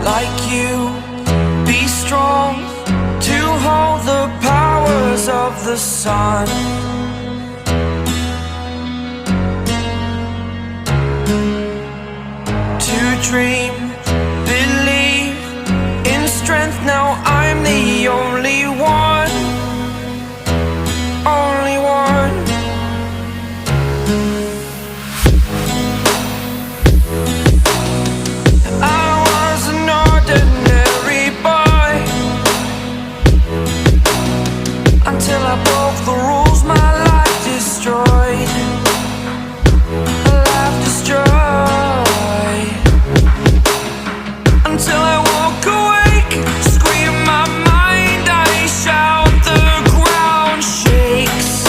like you, be strong to hold the powers of the sun. To dream, believe in strength. Now I'm the only one, only one. I was an ordinary boy until I broke the rules. My life destroyed, life destroyed. Until I woke awake, scream my mind, I shout, the ground shakes.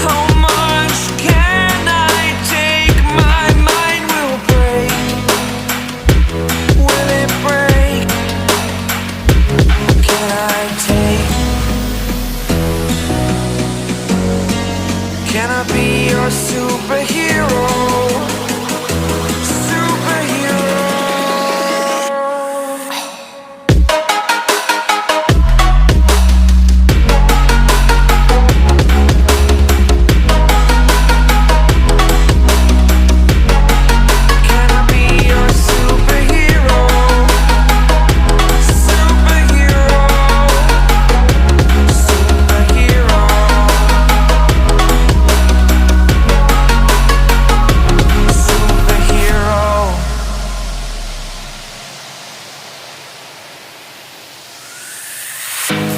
How much can I take? My mind will break. Will it break? Can I take? Can I be your superhero?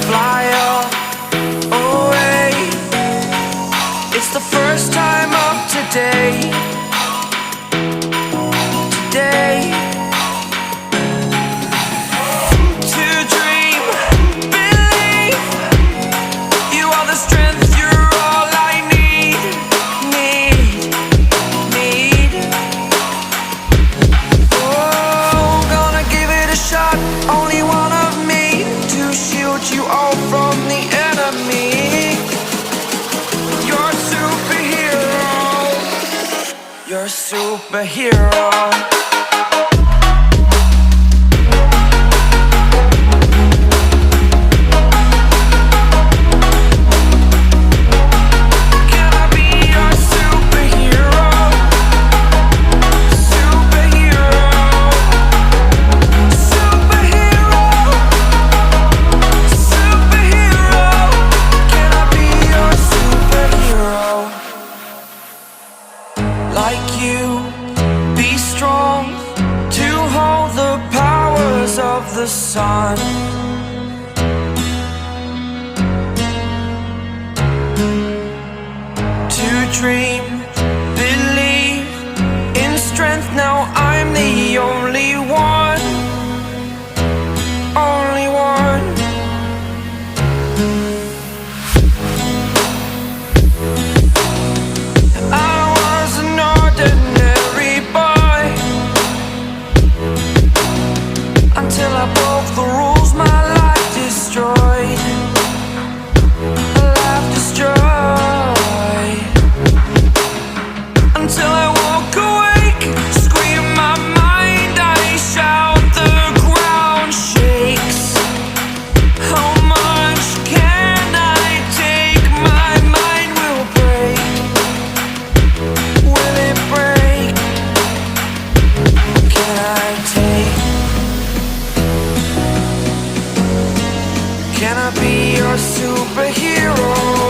Fly away. It's the first time of today. Today. To dream, believe. You are the strength, you're all I need. Oh, gonna give it a shot. Only one of me to shield you all from the enemy. You're a superhero. You're a superhero. Can I be your superhero? Superhero. Superhero. Superhero. Can I be your superhero? Like you, be strong to hold the powers of the sun. To dream, believe in strength. Now I'm the only one, only one. I was an ordinary boy until I broke the rules. My life destroyed, life destroyed. Until I woke awake, scream my mind, I shout, the ground shakes. How much can I take? My mind will break. Will it break? Can I take? Can I be your superhero?